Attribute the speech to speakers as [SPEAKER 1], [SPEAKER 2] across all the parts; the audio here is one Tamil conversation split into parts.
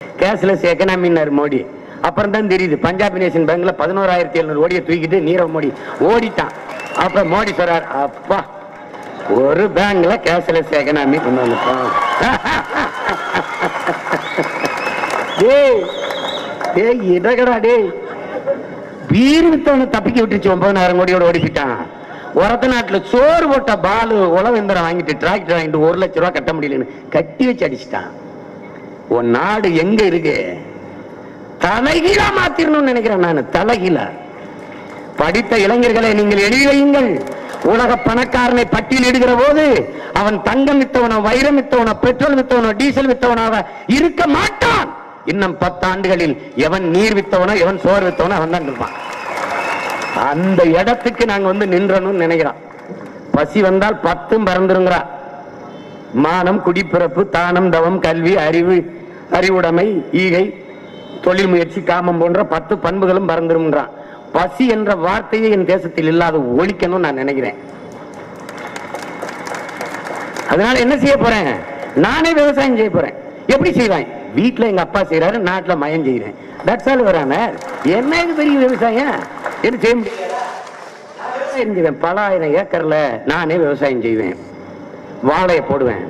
[SPEAKER 1] கேஷ்லெஸ் எக்கனாமின்னாரு மோடி. அப்புறம் தான் தெரியுது பஞ்சாப் நேஷன் பேங்க்ல 11,700 கோடியை தூக்கிட்டு நீரவ் மோடி ஓடிட்டான். அப்ப மோடி சொல்றார், அப்பா ஒரு பேங்க்ல கேஷ்லெஸ் எக்கனாமி கொண்டு வந்துட்டோம். இடகடா டே, பீர் வித்தவனை தப்பிக்க விட்டுச்சு. 9,000 கோடியோட ஓடிப்பிட்டான். உரத்த நாட்டுல சோறு போட்ட பாலு உழவெந்திரம் வாங்கிட்டு டிராக்டர் வாங்கிட்டு 1 லட்சம் ரூபாய் கட்ட முடியலன்னு கட்டி வச்சு அடிச்சுட்டான். உன் நாடு எங்க இருக்கு? தலைகீழா மாத்திரணும்னு நினைக்கிறேன் நான். தலைகீழா படித்த இளைஞர்களை நீங்கள் எழுதி வையுங்கள். உலக பணக்காரனை பட்டியல் இடுகிற போது அவன் தங்கம் வித்தவனோ வைரம் வித்தவனோ பெட்ரோல் வித்தவனோ டீசல் வித்தவனாக இருக்க மாட்டான். இன்னும் 10 ஆண்டுகளில் எவன் நீர் வித்தவனோ எவன் சோறு வித்தவனோ அவன் தான் இருப்பான். அந்த இடத்துக்கு நாங்க வந்து நின்றணும்னு நினைக்கிறோம். பசி வந்தால் 10 பறந்துருங்கிறா. மானம், குடிப்பிறப்பு, தானம், தவம், கல்வி, அறிவுடைமை, ஈகை, தொழில் முயற்சி, காமம் போன்ற 10 பண்புகளும் பறந்துருங்கிறான். பசி என்ற வார்த்தையை என் தேசத்தில் இல்லாத ஒழிக்கணும் நான் நினைக்கிறேன். அதனால என்ன செய்ய போறேன்? நானே விவசாயம் செய்ய போறேன். எப்படி செய்வேன்? வீட்டுல எங்க அப்பா செய்யறாரு, நாட்டுல மயம் செய்யறேன். தட்சால் வரான என்ன பெரிய விவசாயம் என்ன செய்ய முடியும்? பல ஆயிரம் ஏக்கர்ல நானே விவசாயம் செய்வேன். வாழையை போடுவேன்.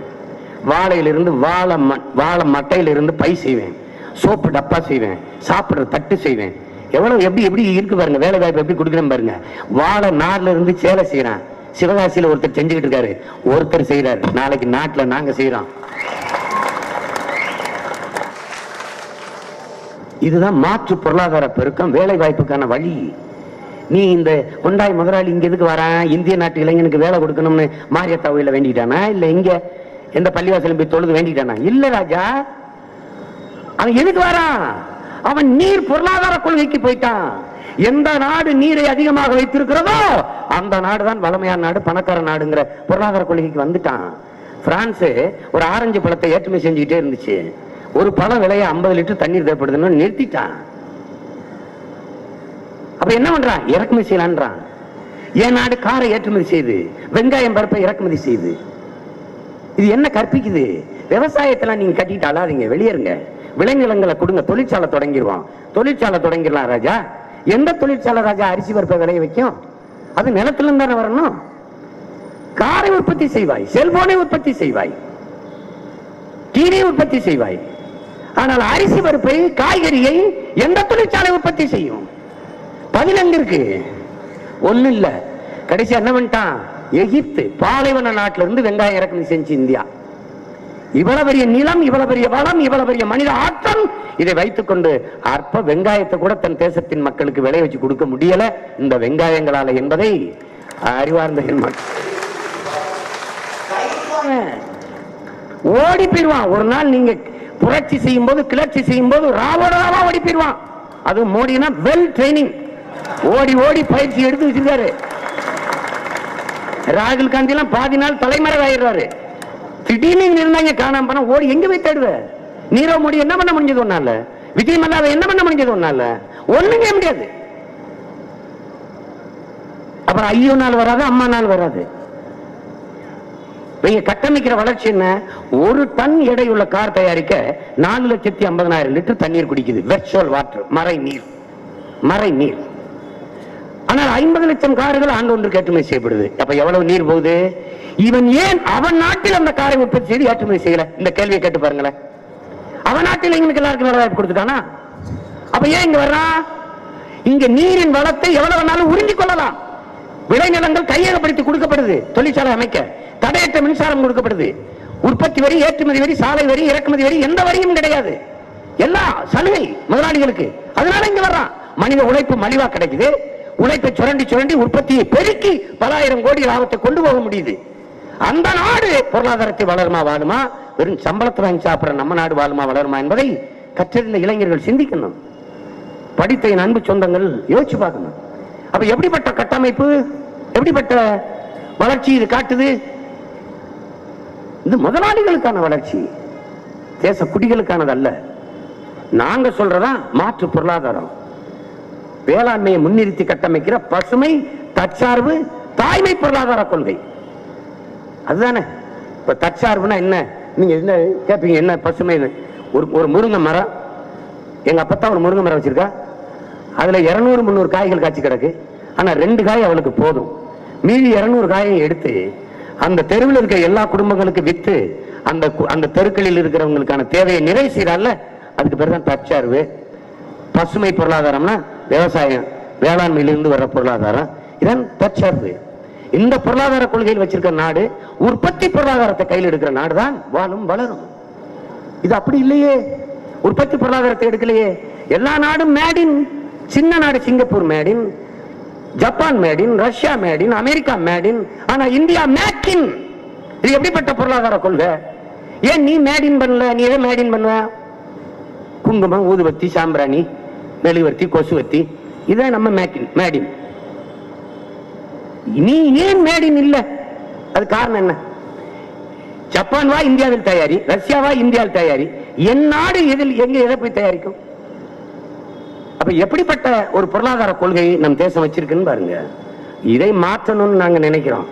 [SPEAKER 1] வாழையிலிருந்து வாழை மட்டையிலிருந்து பை செய்வேன். சோப்பு டப்பா செய்வேன். சாப்பிடுற தட்டு செய்வேன். எவ்வளவு எப்படி இருக்கு பாருங்க. வேலை வாய்ப்பு எப்படி கொடுக்குறேன் பாருங்க. வாழை நார்ல இருந்து சேலை செய்யறான். சிவகாசியில ஒருத்தர் செஞ்சுக்கிட்டு இருக்காரு, ஒருத்தர் செய்யறாரு. நாளைக்கு நாட்டுல நாங்க செய்யறோம். இதுதான் மாற்று பொருளாதார பெருக்கம், வேலை வாய்ப்புக்கான வழி. நீ இந்த கொண்டாய் முதலாளி இங்க எதுக்கு வரான்? இந்திய நாட்டு இளைஞனுக்கு வேலை கொடுக்கணும்னு மாரியத்தா கோயில வேண்டிட்டானா? இல்ல இங்க எந்த பள்ளிவாசலும் போய் தொழுது வேண்டிட்டானா? இல்ல ராஜா, அவன் எதுக்கு வரான்? அவன் நீர் பொருளாதார கொள்கைக்கு போயிட்டான். எந்த நாடு நீரை அதிகமாக வைத்திருக்கிறதோ அந்த நாடுதான் வளமையான நாடு, பணக்கார நாடுங்கிற பொருளாதார கொள்கைக்கு வந்துட்டான். பிரான்ஸ் ஒரு ஆரஞ்சு பழத்தை ஏற்றுமதி செஞ்சுக்கிட்டே இருந்துச்சு. ஒரு பழம் விலைய 50 லிட்டர் தண்ணீர் தேவைப்படுதுன்னு நிறுத்திட்டான். அப்ப என்ன பண்றான்? இறக்குமதி செய்யலான்றான். என் நாடு காரை ஏற்றுமதி செய்து, வெங்காயம் பருப்பை இறக்குமதி செய்து. இது என்ன கற்பிக்குது? விவசாயத்துல நீங்க கட்டிட்டு அழாதீங்க, வெளியேறுங்க. விளைநிலங்களை கொடுங்க, தொழிற்சாலை தொடங்கிடுவான். தொழிற்சாலை தொடங்கிடலாம் ராஜா. எந்த தொழிற்சாலை ராஜா அரிசி பருப்பை விளைய வைக்கும்? அது நிலத்துல இருந்து தானே வரணும். காரை உற்பத்தி செய்வாய், செல்போனை உற்பத்தி செய்வாய், டிவி உற்பத்தி செய்வாய். ஆனால் அரிசி பருப்பை, காய்கறியை எந்த தொழிற்சாலை உற்பத்தி செய்யும்? பதில் எங்க இருக்கு? ஒண்ணு இல்ல. கடைசி என்ன பண்ணிட்டான்? எகிப்து பாலைவன நாட்டில இருந்து வெங்காயம் இறக்குமதி செஞ்சு இந்தியா. இவ்வளவு பெரிய நிலம், இவ்வளவு பெரிய வளம், இவ்வளவு பெரிய மனித ஆற்றல், இதை வைத்துக் கொண்டு அற்ப வெங்காயத்தை கூட தன் தேசத்தின் மக்களுக்கு விளைய வச்சு கொடுக்க முடியல இந்த வெங்காயங்களால என்பதை அறிவார்ந்த ஓடி போயிருவான். ஒரு நாள் நீங்க புரட்சி செய்யும் போது, கிளர்ச்சி செய்யும் போது ராவணாவா ஓடி போயிருவான். அது மோடினா வெல் ட்ரைனிங், ஓடி ஓடி பயிற்சி எடுத்து வச்சிருக்காரு. ராகுல் காந்தி எல்லாம் பாதி நாள் தலைமறைவாயிடுறாரு. திடீர்னு இருந்தாங்க காணாம போனா ஓடி எங்க போய் தேடுவ? நீரவ் மோடி என்ன பண்ண முடிஞ்சது ஒன்னால? விஜய் மல்லாவை என்ன பண்ண முடிஞ்சது ஒன்னால? ஒண்ணுங்க முடியாது. அப்புறம் ஐயோ நாள் வராது, அம்மா நாள் வராது. நீங்க கட்டமைக்கிற வளர்ச்சி என்ன? 1 டன் எடையுள்ள கார் தயாரிக்க 4,50,000 லிட்டர் தண்ணீர் குடிக்குது. வெர்ச்சுவல் வாட்டர், மறை நீர். ஆனால் 50 லட்சம் கார்கள் ஆண்டு ஒன்றுக்கு ஏற்றுமதி செய்யப்படுது. அப்ப எவ்வளவு நீர் போகுது? இவன் ஏன் அவன் நாட்டில் அந்த காரை உற்பத்தி செய்து ஏற்றுமதி செய்யல? இந்த கேள்வியை கேட்டு பாருங்களேன். அவன் நாட்டில் எங்களுக்கு எல்லாருக்கும் வேலை வாய்ப்பு கொடுத்துட்டானா? அப்ப ஏன் இங்க வர்றான்? இங்க நீரின் வளத்தை எவ்வளவு வேணாலும் உறிஞ்சிக் கொள்ளலாம். விளைநிலங்கள் கையகப்படுத்தி கொடுக்கப்படுது. தொழிற்சாலை அமைக்க தடையற்ற மின்சாரம் கொடுக்கப்படுது. உற்பத்தி வரி, ஏற்றுமதி வரி, சாலை வரி, இறக்குமதி வரி, எந்த வரியும் கிடையாது. எல்லா சலுகை முதலாளிகளுக்கு. அதனால இங்க வர்றான். மனித உழைப்பு மலிவா கிடைக்குது. உழைப்பை சுரண்டி உற்பத்தியை பெருக்கி பல ஆயிரம் கோடி லாபத்தை கொண்டு போக முடியுது. அந்த நாடு பொருளாதாரத்தை வளருமா வாழுமா? வெறும் சம்பளத்தை வாங்கி சாப்பிடுற நம்ம நாடு வாழுமா வளருமா என்பதை கற்றறிந்த இளைஞர்கள் சிந்திக்கணும். படித்த என் அன்பு சொந்தங்கள் யோசிச்சு பார்க்கணும். அப்ப எப்படிப்பட்ட கட்டமைப்பு, எப்படிப்பட்ட வளர்ச்சி இது காட்டுது? இது முதலாளிகளுக்கான வளர்ச்சி, தேச குடிகளுக்கானது அல்ல. நாங்க சொல்றதா மாற்று பொருளாதாரம். வேளாண்மையை முன்னிறுத்தி கட்டமைக்கிற பசுமை, தற்சார்பு, தாய்மை பொருளாதார கொள்கை. அதுதானே இப்ப தற்சார்புனா என்ன? நீங்க என்ன கேட்பீங்க? என்ன பசுமை? ஒரு முருங்கை மரம் எங்க அப்பத்தான் ஒரு முருங்கை மரம் வச்சிருக்கா, அதுல 200-300 காய்கள் காய்ச்சி கிடக்கு. ஆனா 2 காய் அவளுக்கு போதும். மீதி 200 காயை எடுத்து அந்த தெருவில் இருக்க எல்லா குடும்பங்களுக்கு வித்து அந்த தெருக்களில் இருக்கிறவங்களுக்கான தேவையை நிறைவு செய்யறால, அதுக்கு பேர் தான் தற்சார்பு. பசுமை பொருளாதாரம்னா விவசாயம், வேளாண்மையிலிருந்து வர்ற பொருளாதாரம், இதான் தற்சார்பு. இந்த பொருளாதார கொள்கையில் வச்சிருக்கிற நாடு, உற்பத்தி பொருளாதாரத்தை கையில் எடுக்கிற நாடு தான் வாழும் வளரும். இது அப்படி இல்லையே, உற்பத்தி பொருளாதாரத்தை எடுக்கலையே. எல்லா நாடும் மேடின். சின்ன நாடு Singapore maiden, Japan maiden, Russia maiden, America maiden. ஆனா இந்தியா மேக்கின். இது எப்படிப்பட்ட பொருளாதார கொள்கை? ஏன் நீ மேடின் பண்ணல? நீ எதை மேடின் பண்ணுவ? குங்குமம், ஊதுவத்தி, சாம்பிராணி, மெழுகுவர்த்தி, கொசுவத்தி, இதை நம்ம மேடின். நீ ஏன் மேடின் இல்ல? அது காரணம் என்ன? ஜப்பான் வா இந்தியாவில் தயாரி, ரஷ்யாவா இந்தியாவில் தயாரி, என் நாடு எங்க எதை போய் தயாரிக்கும்? அப்ப எப்படிப்பட்ட ஒரு பொருளாதார கொள்கை நம் தேசம் வச்சிருக்குன்னு பாருங்க. இதை மாற்றணும்னு நாங்க நினைக்கிறோம்.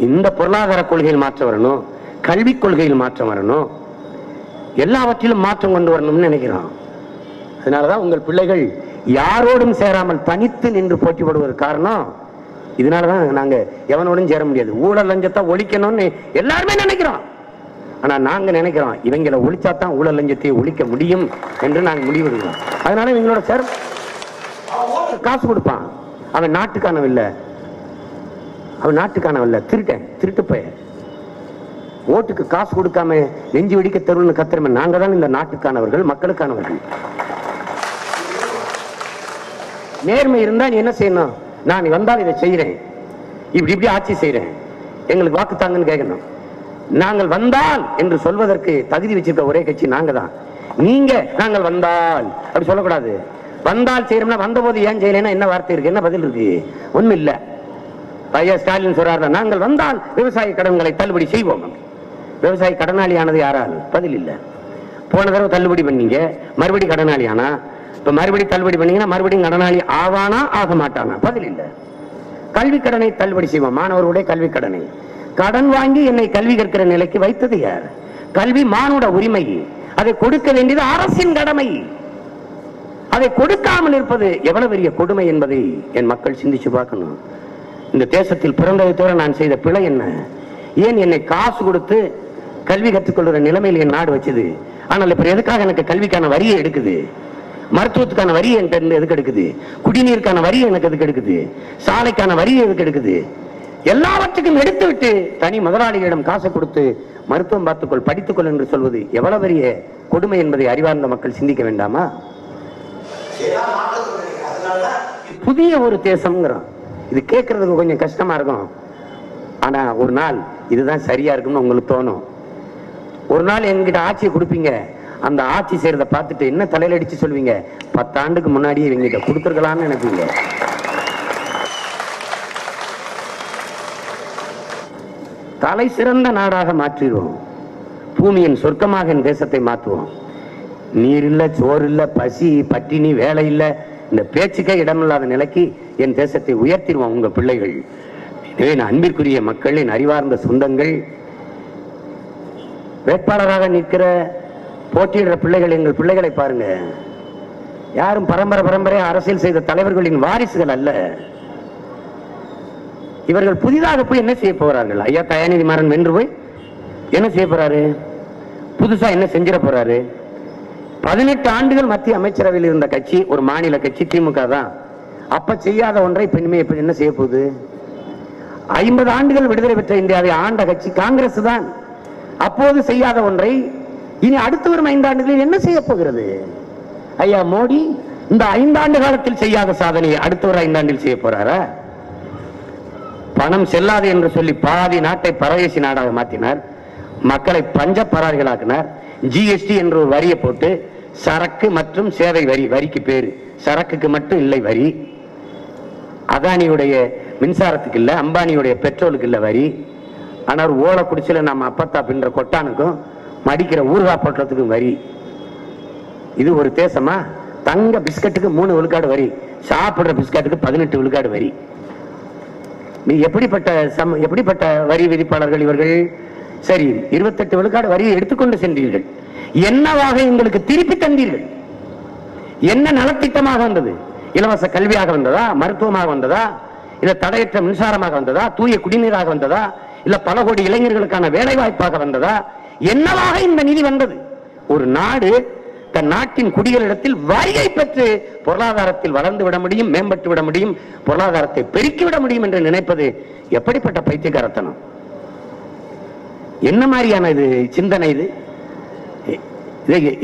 [SPEAKER 1] இந்த பொருளாதார கொள்கையில் மாற்றம் வரணும், கல்விக் கொள்கையில் மாற்றம் வரணும், எல்லாவற்றிலும் மாற்றம் கொண்டு வரணும்னு நினைக்கிறோம். அதனாலதான் உங்கள் பிள்ளைகள் யாரோடும் சேராமல் தனித்து நின்று போட்டி போடுவது காரணம். இதனாலதான் நாங்க எவனோடும் சேர முடியாது. ஊழல் லஞ்சத்தை ஒழிக்கணும்னு எல்லாருமே நினைக்கிறோம். ஆனா நாங்க நினைக்கிறோம், இவங்களை ஒழிச்சாதான் ஊழல் லஞ்சத்தை ஒழிக்க முடியும் என்று நாங்க முடிவெடுக்கிறோம். அதனால இவங்களோட சேர காசு கொடுப்பான். அவன் நாட்டுக்கானவில்லை, அவன் நாட்டுக்கானவில்லை, திருட்டு போய ஓட்டுக்கு காசு கொடுக்காம நெஞ்சு வெடிக்க தெருவுன்னு கத்துறமே நாங்க தான் இந்த நாட்டுக்கானவர்கள், மக்களுக்கானவர்கள். நேர்மை இருந்தா நீ என்ன செய்யணும்? நான் வந்தால் இதை செய்யறேன், இப்படி ஆட்சி செய்யறேன், எங்களுக்கு வாக்கு தாங்கன்னு கேட்கணும். நாங்கள் வந்தால் என்று சொல்வதற்கு தகுதி வச்சிருக்க ஒரே கட்சி நாங்க தான். நீங்க நாங்கள் வந்தால் அப்படி சொல்லக்கூடாது. வந்தால் செய்யறோம்னா வந்த போது ஏன் செய்யலைன்னா என்ன வார்த்தை இருக்கு, என்ன பதில் இருக்கு? ஒண்ணும் இல்ல. ஐயா ஸ்டாலின் சொல்றாரு, நாங்கள் வந்தால் விவசாய கடன்களை தள்ளுபடி செய்வோம். விவசாய கடனாளியானது யாரால்? பதில் இல்ல. போன தடவை தள்ளுபடி பண்ணீங்க, மறுபடி கடனாளி ஆனா, இப்ப மறுபடி தள்ளுபடி பண்ணீங்கன்னா மறுபடியும் கடனாளி ஆவானா ஆக மாட்டானா? பதில் இல்ல. கல்வி கடனை தள்ளுபடி செய்வோம். மாணவர்களுடைய கல்வி கடனை கடன் வாங்கி என்னை கல்வி கற்கிற நிலைக்கு வைத்தது யார்? கல்வி மானுட உரிமை, அதை கொடுக்க வேண்டியது அரசின் கடமை. அதை கொடுக்காமல் இருப்பது எவ்வளவு பெரிய கொடுமை என்பதை என் மக்கள் சிந்திச்சு பார்க்கணும். இந்த தேசத்தில் பிறந்ததை தவிர நான் செய்த பிழை என்ன? ஏன் என்னை காசு கொடுத்து கல்வி கற்றுக்கொள்கிற நிலைமையில் என் நாடு வச்சது? ஆனால் இப்ப எதுக்காக எனக்கு கல்விக்கான வரியை எடுக்குது? மருத்துவத்துக்கான வரி என்கிட்ட எதுக்கு எடுக்குது? குடிநீருக்கான வரி எனக்கு எதுக்கு எடுக்குது? சாலைக்கான வரி எதுக்கு எடுக்குது? எல்லாவற்றுக்கும் எடுத்து விட்டு தனி முதலாளிகளிடம் காசை கொடுத்து மருத்துவம் பார்த்துக்கொள், படித்துக்கொள் என்று சொல்வது எவ்வளவு பெரிய கொடுமை என்பதை அறிவார்ந்த மக்கள் சிந்திக்க வேண்டாமா? புதிய ஒரு தேசம்ங்கிறோம். இது கேட்கறதுக்கு கொஞ்சம் கஷ்டமா இருக்கும். ஆனா ஒரு நாள் இதுதான் சரியா இருக்கும்னு உங்களுக்கு தோணும். ஒரு நாள் என்கிட்ட ஆட்சியை கொடுப்பீங்க. அந்த ஆட்சி செய்யறத பார்த்துட்டு என்ன தலையில அடிச்சு சொல்வீங்க, 10 ஆண்டுக்கு முன்னாடியே இவங்கிட்ட கொடுத்துருக்கலாம்னு நினைப்பீங்க. தலை சிறந்த நாடாக மாற்றிடுவோம். பூமியின் சொர்க்கமாக என் தேசத்தை மாற்றுவோம். நீர் இல்ல, சோறு இல்ல, பசி, பட்டினி, வேலை இல்ல, இந்த பேச்சுக்கே இடமில்லாத நிலைக்கு என் தேசத்தை உயர்த்திடுவோம் உங்க பிள்ளைகள். எனவே அன்பிற்குரிய மக்கள், என் அறிவார்ந்த சொந்தங்கள், வேட்பாளராக நிற்கிற போட்டியிடுற பிள்ளைகள், எங்கள் பிள்ளைகளை பாருங்க. யாரும் பரம்பரை அரசியல் செய்த தலைவர்களின் வாரிசுகள் அல்ல. இவர்கள் புதிதாக போய் என்ன செய்ய போறார்கள்? ஐயா தயாநிதி மாறன் வென்று போய் என்ன செய்ய போறாரு? புதுசா என்ன செஞ்சிட போறாரு? 18 ஆண்டுகள் மத்திய அமைச்சரவையில் இருந்த கட்சி ஒரு மாநில கட்சி திமுக தான். அப்ப செய்யாத ஒன்றை பெண்மை என்ன செய்ய போகுது? 50 ஆண்டுகள் விடுதலை பெற்ற இந்தியாவை ஆண்ட கட்சி காங்கிரஸ் தான். அப்போது செய்யாத ஒன்றை இனி அடுத்து வரும் 5 ஆண்டுகளில் என்ன செய்ய போகிறது? ஐயா மோடி இந்த 5 ஆண்டு காலத்தில் செய்யாத சாதனையை அடுத்த ஒரு 5 ஆண்டில் செய்ய போறாரா? பணம் செல்லாது என்று சொல்லி பாதி நாட்டை பரதேசி நாடாக மாற்றினார். மக்களை பஞ்ச பராரிகளாக்கினார். ஜிஎஸ்டி என்ற ஒரு வரியை போட்டு சரக்கு மற்றும் சேவை வரி, வரிக்கு பேரு, சரக்குக்கு மட்டும் இல்லை வரி. அதானியுடைய மின்சாரத்துக்கு இல்ல, அம்பானியுடைய பெட்ரோலுக்கு இல்ல வரி. ஆனால் ஓலை குடிச்சல நம்ம அப்பத்தா பின்ற கொட்டானுக்கும் மடிக்கிற ஊர்கா பொட்டலத்துக்கும் வரி. இது ஒரு தேசமா? தங்க பிஸ்கட்டுக்கு 3 விழுக்காடு வரி, சாப்பிடுற பிஸ்கட்டுக்கு 18 விழுக்காடு வரி. எப்படிப்பட்ட வரி விதிப்பாளர்கள் இவர்கள்? சரி, 28 விழுக்காடு வரியை எடுத்துக்கொண்டு சென்றீர்கள். என்னவாக எங்களுக்கு திருப்பி தந்தீர்கள்? என்ன நலத்திட்டமாக வந்தது? இலவச கல்வியாக வந்ததா? மருத்துவமாக வந்ததா? இல்ல தடையற்ற மின்சாரமாக வந்ததா? தூய குடிநீராக வந்ததா? இல்ல பல கோடி இளைஞர்களுக்கான வேலை வாய்ப்பாக வந்ததா? என்னவாக இந்த நிதி வந்தது? ஒரு நாடு தன் நாட்டின் குடிகளிடத்தில் வரியை பெற்று பொருளாதாரத்தில் வளர்ந்து விட முடியும், மேம்பட்டு விட முடியும், பொருளாதாரத்தை பெருக்கிவிட முடியும் என்று நினைப்பது எப்படிப்பட்ட பைத்தியக்காரத்தனம்? என்ன மாதிரியான இது சிந்தனை?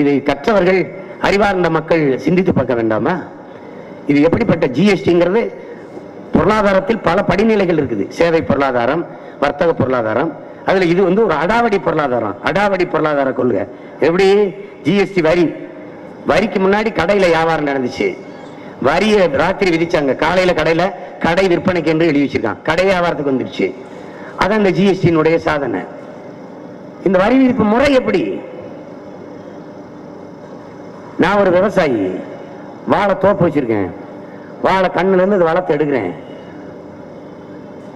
[SPEAKER 1] இதை கற்றவர்கள், அறிவார்ந்த மக்கள் சிந்தித்து பார்க்க வேண்டாமா? இது எப்படிப்பட்ட ஜிஎஸ்டிங்கிறது? பொருளாதாரத்தில் பல படிநிலைகள் இருக்குது. சேவை பொருளாதாரம், வர்த்தக பொருளாதாரம். அதுல இது ஒரு அடாவடி பொருளாதாரம். அடாவடி பொருளாதார கொள்கை எப்படி? ஜிஎஸ்டி வரிக்கு முன்னாடி கடையில வியாபாரம் நடந்துச்சு. வரியை ராத்திரி விதிச்சாங்க. காலையில கடை விற்பனைக்கு என்று எழுதி வச்சிருக்கான். கடை வியாபாரத்துக்கு வந்துருச்சு. அதான் இந்த ஜிஎஸ்டியினுடைய சாதனை. இந்த வரி விதிப்பு முறை எப்படி? நான் ஒரு விவசாயி, வாழை தோப்பு வச்சிருக்கேன். வாழை கண்ணுல இருந்து வளத்தை எடுக்கிறேன்.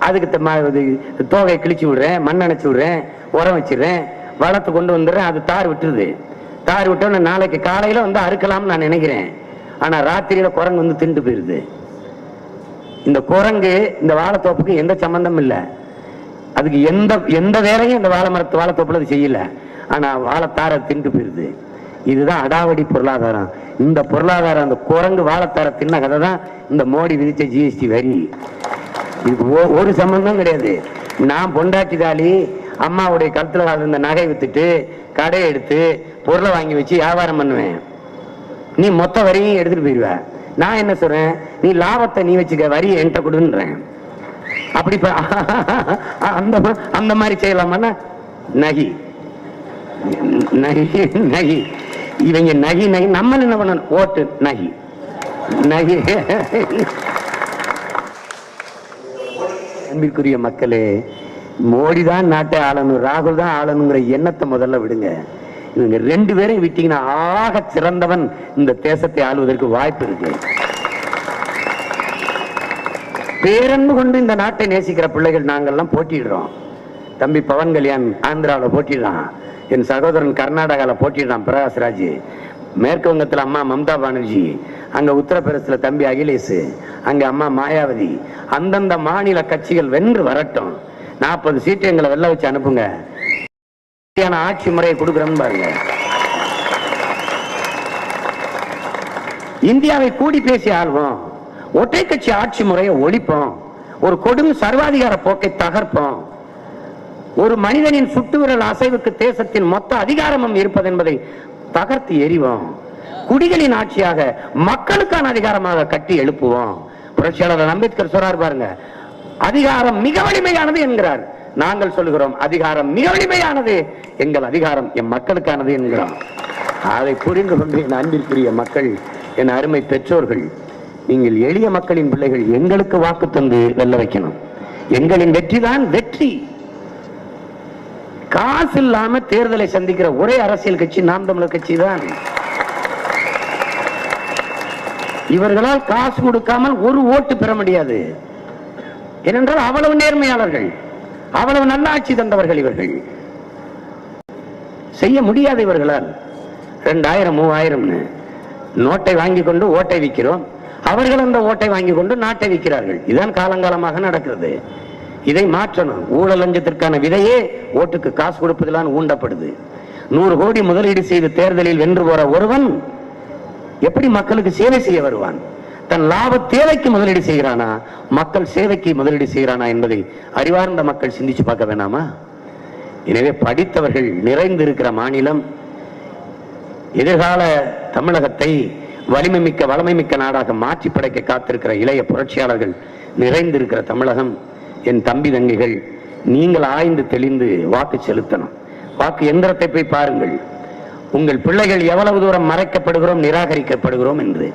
[SPEAKER 1] அதுக்கு தோகை கிழிச்சு விடுறேன், மண் அணைச்சு விடுறேன், உரம் வச்சிடுறேன், வளத்தை கொண்டு வந்துடுறேன். அது தார் விட்டுருது. தார் விட்டோன்னு நாளைக்கு காலையில அறுக்கலாம்னு நான் நினைக்கிறேன். ஆனா ராத்திரியில குரங்கு திண்டு போயிருது. இந்த குரங்கு இந்த வாழைத்தோப்புக்கு எந்த சம்பந்தம் இல்லை. அதுக்கு எந்த வேலையும் இந்த வாழைத்தோப்புல அது செய்யல. ஆனா வாழைத்தார திண்டு போயிருது. இதுதான் அடாவடி பொருளாதாரம். இந்த பொருளாதாரம், அந்த குரங்கு வாழைத்தார தின்ன கதை தான் இந்த மோடி விதிச்ச ஜிஎஸ்டி வரி. இதுக்கு ஒரு சம்பந்தம் கிடையாது. நான் பொண்டாட்டிதாலி அம்மாவுடைய கழுத்துல இருந்த நகை வித்துட்டு கடையை எடுத்து பொருளை வாங்கி வச்சு வியாபாரம் பண்ணுவேன். நீ மொத்த வரியும் எடுத்துட்டு போயிருவ. நான் என்ன சொல்றேன்? நீ லாபத்தை நீ வச்சுக்க, வரி என்கிட்ட கொடுன்றேன். அப்படி அந்த மாதிரி செய்யலாமா? நகி நகி நகி இவங்க நகி நகி. நம்ம என்ன பண்ண? ஓட்டு நகி நகி. அன்பிற்குரிய மக்களே, மோடி தான் நாட்டை ஆளணும், ராகுல் தான் ஆளணுங்கிற எண்ணத்தை முதல்ல விடுங்க. இவங்க ரெண்டு பேரையும் விட்டீங்கன்னா ஆக சிறந்தவன் இந்த தேசத்தை ஆளுவதற்கு வாய்ப்பு இருக்கு. பேரன்பு கொண்டு இந்த நாட்டை நேசிக்கிற பிள்ளைகள் நாங்கள்லாம் போட்டிடுறோம். தம்பி பவன் கல்யாண் ஆந்திராவில் போட்டிடுறான். என் சகோதரன் கர்நாடகாவில் போட்டிடுறான் பிரகாஷ்ராஜ். மேற்கு வங்கத்தில் அம்மா மம்தா பானர்ஜி, அங்க உத்தரப்பிரதேசத்துல தம்பி அகிலேஷ், அங்க அம்மா மாயாவதி. அந்தந்த மாநில கட்சிகள் வென்று வரட்டும். 40 சீட்டு எங்களை வெள்ள வச்சு அனுப்புங்க. ஆட்சி முறையை கொடுக்குறோம் பாருங்க. இந்தியாவை கூடி பேசி ஆள்வோம். ஒற்றை கட்சி ஆட்சி முறையை ஒழிப்போம். ஒரு கொடும் சர்வாதிகார போக்கை தகர்ப்போம். ஒரு மனிதனின் சுட்டு விரல் அசைவுக்கு தேசத்தின் மொத்த அதிகாரமும் இருப்பது என்பதை தகர்த்து எறிவோம். குடிகளின் ஆட்சியாக மக்களுக்கான அதிகாரமாக கட்டி எழுப்புவோம். புரட்சியாளர் அம்பேத்கர் சொல்றார் பாருங்க, அதிகாரம் மிக வலிமையானது என்கிறார். நாங்கள் சொல்லுகிறோம், அதிகாரம் மிக வலிமையானது, எங்கள் அதிகாரம் என் மக்களுக்கானது என்கிறோம். அதை புரிந்து கொண்டு என் அன்பிற்குரிய மக்கள், என் அருமை பெற்றோர்கள், நீங்கள் எளிய மக்களின் பிள்ளைகள், எங்களுக்கு வாக்கு தந்து வெல்ல வைக்கணும். எங்களின் வெற்றி தான் வெற்றி. காசு இல்லாம தேர்தலை சந்திக்கிற ஒரே அரசியல் கட்சி நாம் தமிழர் கட்சி தான். இவர்களால் காசு கொடுக்காமல் ஒரு ஓட்டு பெற முடியாது. ஏனென்றால் அவ்வளவு நேர்மையாளர்கள், அவ்வளவு நல்ல ஆட்சி தந்தவர்கள். இவர்கள் செய்ய முடியாது. இவர்களால் 2000 3000 நோட்டை வாங்கி கொண்டு ஓட்டை விற்கிறோம். அவர்கள் அந்த ஓட்டை வாங்கி கொண்டு நாட்டை விற்கிறார்கள். இதுதான் காலங்காலமாக நடக்கிறது. இதை மாற்றணும். ஊழல் லஞ்சத்திற்கான விதையே ஓட்டுக்கு காசு கொடுப்பதில் ஊண்டப்படுது. 100 கோடி முதலீடு செய்து தேர்தலில் வென்று போற ஒருவன் எப்படி மக்களுக்கு சேவை செய்ய வருவான்? தன் லாப தேவைக்கு முதலீடு செய்கிறானா, மக்கள் சேவைக்கு முதலீடு செய்கிறானா என்பதை அறிவார்ந்த மக்கள் சிந்திச்சு பார்க்க வேணாமா? எனவே படித்தவர்கள் நிறைந்து இருக்கிற மாநிலம், எதிர்கால தமிழகத்தை வலிமை மிக்க வளமை மிக்க நாடாக மாற்றி படைக்க காத்திருக்கிற இளைய புரட்சியாளர்கள் நிறைந்திருக்கிற தமிழகம். என் தம்பி தங்கைகள், நீங்கள் ஆய்ந்து தெளிந்து வாக்கு செலுத்தணும். வாக்கு எந்திரத்தை போய் பாருங்கள். உங்கள் பிள்ளைகள் எவ்வளவு தூரம் மறைக்கப்படுகிறோம், நிராகரிக்கப்படுகிறோம் என்று.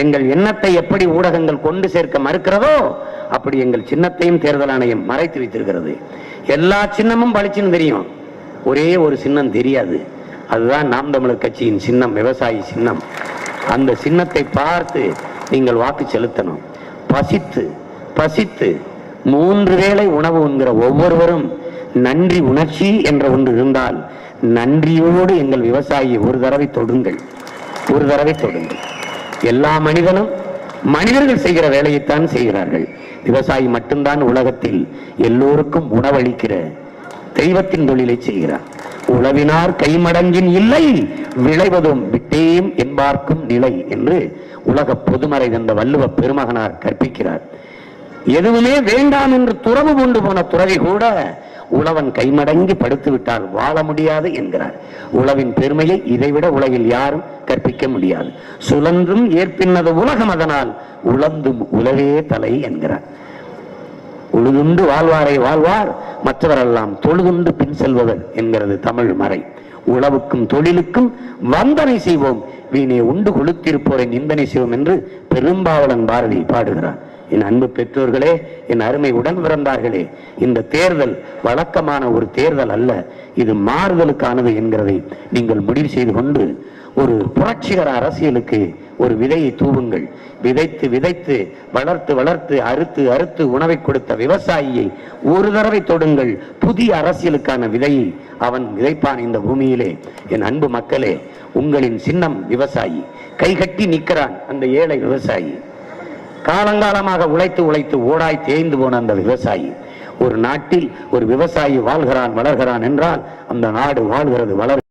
[SPEAKER 1] எங்கள் எண்ணத்தை எப்படி ஊடகங்கள் கொண்டு சேர்க்க மறுக்கிறதோ அப்படி எங்கள் சின்னத்தையும் தேர்தல் ஆணையம் மறைத்து வைத்திருக்கிறது. எல்லா சின்னமும் பளிச்சுன்னு தெரியும், ஒரே ஒரு சின்னம் தெரியாது. அதுதான் நாம் தமிழர் கட்சியின் சின்னம், விவசாயி சின்னம். அந்த சின்னத்தை பார்த்து நீங்கள் வாக்கு செலுத்தணும். பசித்து பசித்து 3 வேளை உணவு உண்கிற ஒவ்வொருவரும் நன்றி உணர்ச்சி என்ற ஒன்று இருந்தால் நன்றியோடு எங்கள் விவசாயியை ஒரு தடவை தொடுங்கள், ஒரு தடவை தொடுங்கள். எல்லா மனிதனும் மனிதர்கள் செய்கிற வேலையைத்தான் செய்கிறார்கள். விவசாயி மட்டும்தான் உலகத்தில் எல்லோருக்கும் உணவளிக்கிற தெய்வத்தின் தொழிலை செய்கிறார். உழவினார் கைமடங்கின் இல்லை, விளைவதும் விட்டேம் என்பார்க்கும் நிலை என்று உலக பொதுமறை தந்த வள்ளுவ பெருமகனார் கற்பிக்கிறார். எதுவுமே வேண்டாம் என்று துறவு கொண்டு போன துறவி கூட உழவன் கைமடங்கி படுத்து விட்டால் வாழ முடியாது என்கிறார். உழவின் பெருமையை இதைவிட உலகில் யாரும் கற்பிக்க முடியாது. சுழன்றும் ஏற்பின்னது உலகம், அதனால் உழந்தும் உலவே தலை என்கிறார். உழுதுண்டு வாழ்வாரை வாழ்வார், மற்றவரெல்லாம் தொழுதுண்டு பின் செல்பவர் என்கிறது தமிழ் மறை. உழவுக்கும் தொழிலுக்கும் வந்தனை செய்வோம், வீணே உண்டு கொளுத்திருப்போரை நிந்தனை செய்வோம் என்று பெரும்பாவலன் பாரதி பாடுகிறார். என் அன்பு பெற்றோர்களே, என் அருமை உடன் பிறந்தார்களே, இந்த தேர்தல் வழக்கமான ஒரு தேர்தல் அல்ல, இது மாறுதலுக்கானது என்கிறதை நீங்கள் முடிவு செய்து கொண்டு ஒரு புரட்சிகர அரசியலுக்கு ஒரு விதையை தூவுங்கள். விதைத்து விதைத்து வளர்த்து வளர்த்து அறுத்து அறுத்து உணவை கொடுத்த விவசாயியை ஒரு தடவை தொடுங்கள். புதிய அரசியலுக்கான விதையை அவன் விதைப்பான் இந்த பூமியிலே. என் அன்பு மக்களே, உங்களின் சின்னம் விவசாயி. கைகட்டி நிற்கிறான் அந்த ஏழை விவசாயி. காலங்காலமாக உழைத்து உழைத்து ஓடாய் தேய்ந்து போன அந்த விவசாயி. ஒரு நாட்டில் ஒரு விவசாயி வாழ்கிறான் வளர்கிறான் என்றால் அந்த நாடு வாழ்கிறது வளர்